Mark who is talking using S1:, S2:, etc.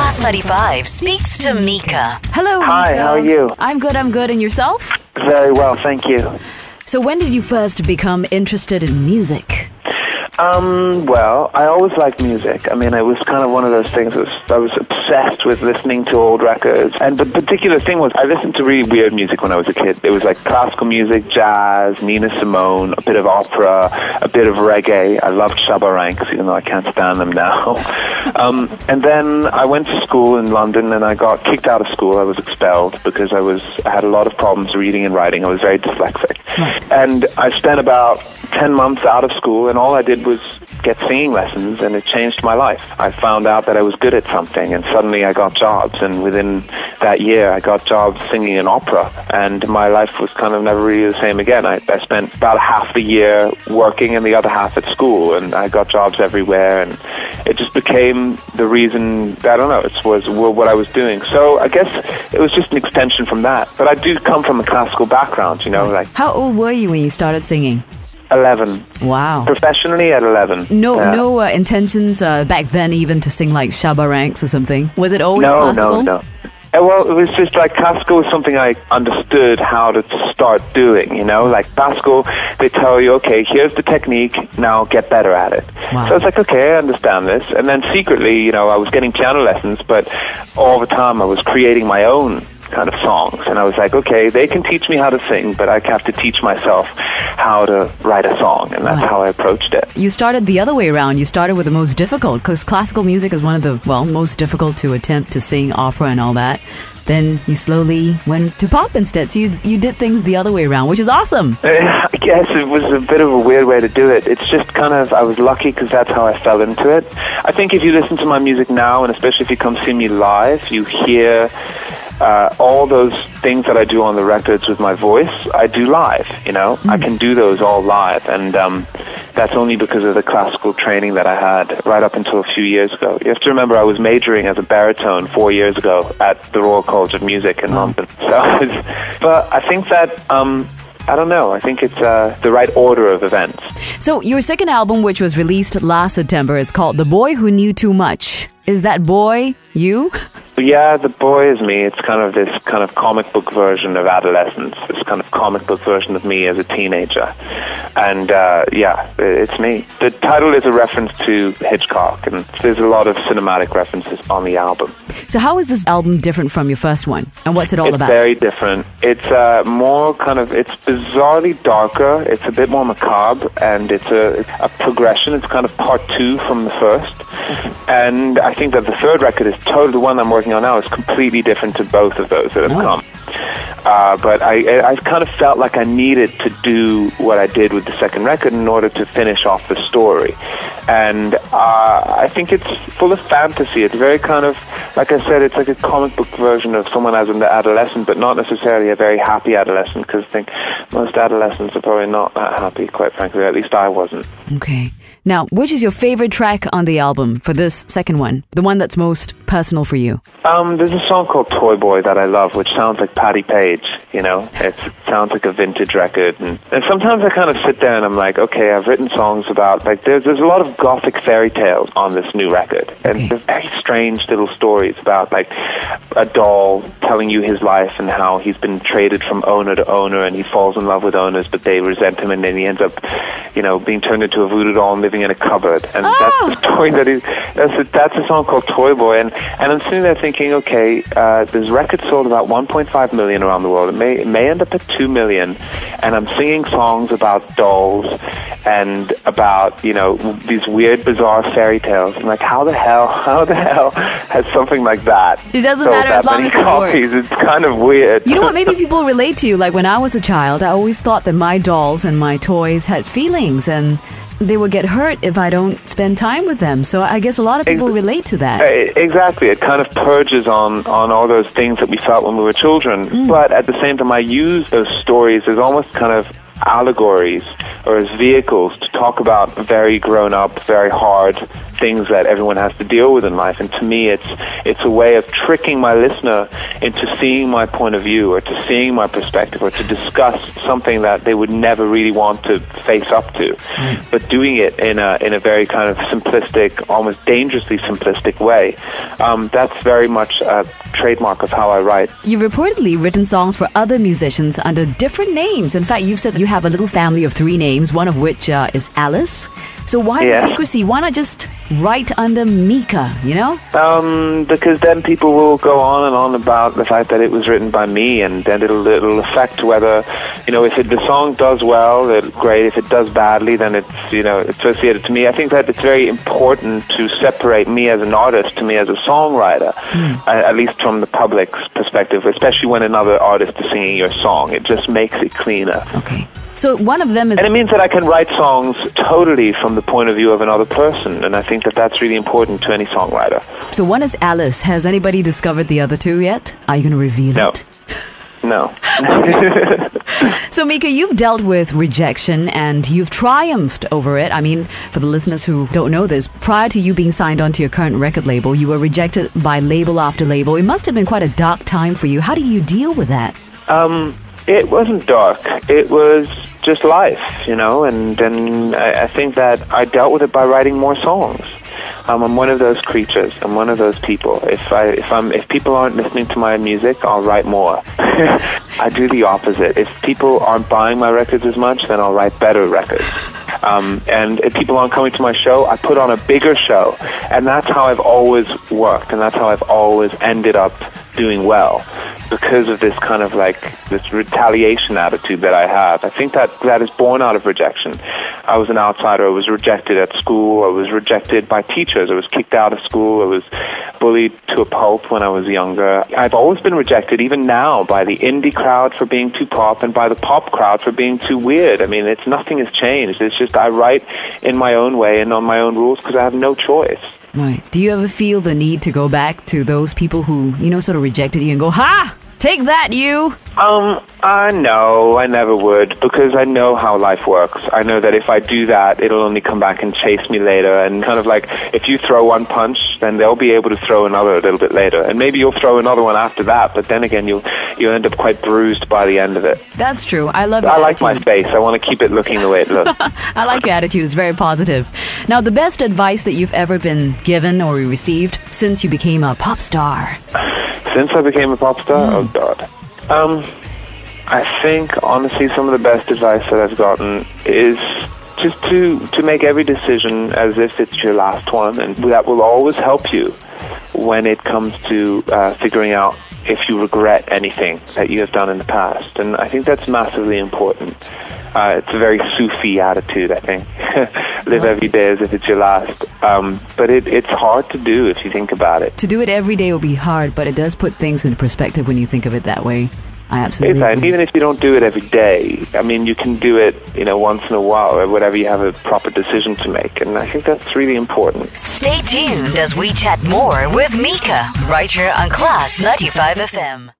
S1: Class95 speaks to Mika.
S2: Hello,
S3: Hi,
S2: Mika.
S3: how are you?
S2: I'm good, And yourself?
S3: Very well, thank you.
S2: So when did you first become interested in music?
S3: Well, I always liked music. I mean, it was kind of one of those things. I was obsessed with listening to old records. And the particular thing was, I listened to really weird music when I was a kid. It was like classical music, jazz, Nina Simone, a bit of opera, a bit of reggae. I loved Shabba Ranks, even though I can't stand them now. And then I went to school in London, and I got kicked out of school. I was expelled because I had a lot of problems reading and writing. I was very dyslexic. And I spent about 10 months out of school, and all I did was get singing lessons, and it changed my life. I found out that I was good at something, and suddenly I got jobs, and within that year I got jobs singing in opera, and my life was kind of never really the same again. I spent about half the year working and the other half at school, and I got jobs everywhere, and it just became the reason, I don't know, it was what I was doing. So I guess it was just an extension from that. But I do come from a classical background, you know. Like,
S2: how old were you when you started singing?
S3: 11.
S2: Wow.
S3: Professionally at 11.
S2: No intentions back then even to sing like Shabba Ranks or something? Was it always classical?
S3: No. Well, it was just like classical was something I understood how to start doing, you know? Like classical, they tell you, okay, here's the technique, now get better at it.
S2: Wow.
S3: So I was like, okay, I understand this. And then secretly, you know, I was getting piano lessons, but all the time I was creating my own kind of songs. And I was like, okay, they can teach me how to sing, but I have to teach myself how to write a song, and that's how I approached it.
S2: You started the other way around. You started with the most difficult, because classical music is one of the, well, most difficult to attempt to sing opera and all that. Then you slowly went to pop instead. So you did things the other way around, which is awesome.
S3: I guess it was a bit of a weird way to do it. It's just kind of, I was lucky because that's how I fell into it. I think if you listen to my music now, and especially if you come see me live, you hear all those things that I do on the records with my voice, I do live, you know? I can do those all live, and that's only because of the classical training that I had right up until a few years ago. You have to remember I was majoring as a baritone 4 years ago at the Royal College of Music in London. So, but I think that, I don't know, I think it's the right order of events.
S2: So your second album, which was released last September, is called The Boy Who Knew Too Much. Is that boy you?
S3: Yeah, the boy is me. It's kind of this kind of comic book version of adolescence, this kind of comic book version of me as a teenager. And yeah, it's me. The title is a reference to Hitchcock, and there's a lot of cinematic references on the album.
S2: So how is this album different from your first one? And what's it all about?
S3: It's very different. It's more kind of, it's bizarrely darker. It's a bit more macabre, and it's a progression. It's kind of part 2 from the first. And I think that the third record is totally, the one I'm working on now, is completely different to both of those that have come. But I kind of felt like I needed to do what I did with the second record in order to finish off the story. And I think it's full of fantasy. It's very kind of, like I said, it's like a comic book version of someone as an adolescent, but not necessarily a very happy adolescent, because I think most adolescents are probably not that happy, quite frankly. At least I wasn't.
S2: Okay. Now, which is your favorite track on the album for this second one? The one that's most personal for you?
S3: There's a song called Toy Boy that I love, which sounds like Patti Page, you know? It sounds like a vintage record. And sometimes I kind of sit there and I'm like, okay, I've written songs about, like, there's a lot of gothic fairy tales on this new record. And they're very strange little stories about, like, a doll telling you his life and how he's been traded from owner to owner, and he falls in love with owners, but they resent him, and then he ends up, you know, being turned into a voodoo doll and living in a cupboard. And that's the story that's a song called Toy Boy. And I'm sitting there thinking, okay, this record sold about 1.5 million around the world. It may end up at 2 million. And I'm singing songs about dolls and about, you know, these weird, bizarre fairy tales. I'm like, how the hell has something like that?
S2: It doesn't matter as long as it works.
S3: It's kind of weird.
S2: You know what? Maybe people relate to you. Like when I was a child, I always thought that my dolls and my toys had feelings, and they would get hurt if I don't spend time with them. So I guess a lot of people relate to that.
S3: Exactly. It kind of purges on all those things that we felt when we were children. But at the same time, I use those stories as almost kind of allegories or as vehicles to talk about very grown-up, very hard things that everyone has to deal with in life. And to me, it's a way of tricking my listener into seeing my point of view, or to seeing my perspective, or to discuss something that they would never really want to face up to, but doing it in a very kind of simplistic, almost dangerously simplistic way. That's very much a trademark of how I write.
S2: You've reportedly written songs for other musicians under different names. In fact, you've said you have a little family of 3 names, one of which is Alice. So why the secrecy? Why not just write under Mika, you know?
S3: Because then people will go on and on about the fact that it was written by me, and then it'll affect whether, if the song does well, then great. If it does badly, then it's, associated to me. I think that it's very important to separate me as an artist to me as a songwriter, at least from the public's perspective, especially when another artist is singing your song. It just makes it cleaner.
S2: Okay. So one of them is...
S3: And it means that I can write songs totally from the point of view of another person, and I think that that's really important to any songwriter.
S2: So one is Alice. Has anybody discovered the other 2 yet? Are you going to reveal it?
S3: No.
S2: So Mika, you've dealt with rejection and you've triumphed over it. I mean, for the listeners who don't know this, prior to you being signed onto your current record label, you were rejected by label after label. It must have been quite a dark time for you. How did you deal with that?
S3: It wasn't dark. It was just life, and then I think that I dealt with it by writing more songs. I'm one of those creatures. I'm one of those people. If people aren't listening to my music, I'll write more. I do the opposite. If people aren't buying my records as much, then I'll write better records. And if people aren't coming to my show, I put on a bigger show. And that's how I've always worked, and that's how I've always ended up doing well, because of this kind of this retaliation attitude that I have. I think that is born out of rejection. I was an outsider. I was rejected at school. I was rejected by teachers. I was kicked out of school. I was bullied to a pulp when I was younger. I've always been rejected, even now, by the indie crowd for being too pop and by the pop crowd for being too weird. I mean, nothing has changed. It's just I write in my own way and on my own rules because I have no choice.
S2: Right. Do you ever feel the need to go back to those people who, sort of rejected you and go, ha! Take that, you!
S3: No, I never would, because I know how life works. I know that if I do that, it'll only come back and chase me later, and kind of like, if you throw one punch, then they'll be able to throw another a little bit later, and maybe you'll throw another one after that, but then again, you'll end up quite bruised by the end of it.
S2: That's true. I love your
S3: I like
S2: attitude.
S3: my face. I want to keep it looking the way it looks.
S2: I like your attitude. It's very positive. Now, the best advice that you've ever been given or received since you became a pop star?
S3: Since I became a pop star? Oh, God. I think, honestly, some of the best advice that I've gotten is just to make every decision as if it's your last one, and that will always help you when it comes to figuring out if you regret anything that you have done in the past. And I think that's massively important. It's a very Sufi attitude, I think. Live every day as if it's your last. But it's hard to do if you think about it.
S2: To do it every day will be hard, but it does put things into perspective when you think of it that way. I absolutely agree.
S3: And even if you don't do it every day, I mean, you can do it, once in a while, or whatever you have a proper decision to make. And I think that's really important.
S1: Stay tuned as we chat more with Mika right here on Class 95 FM.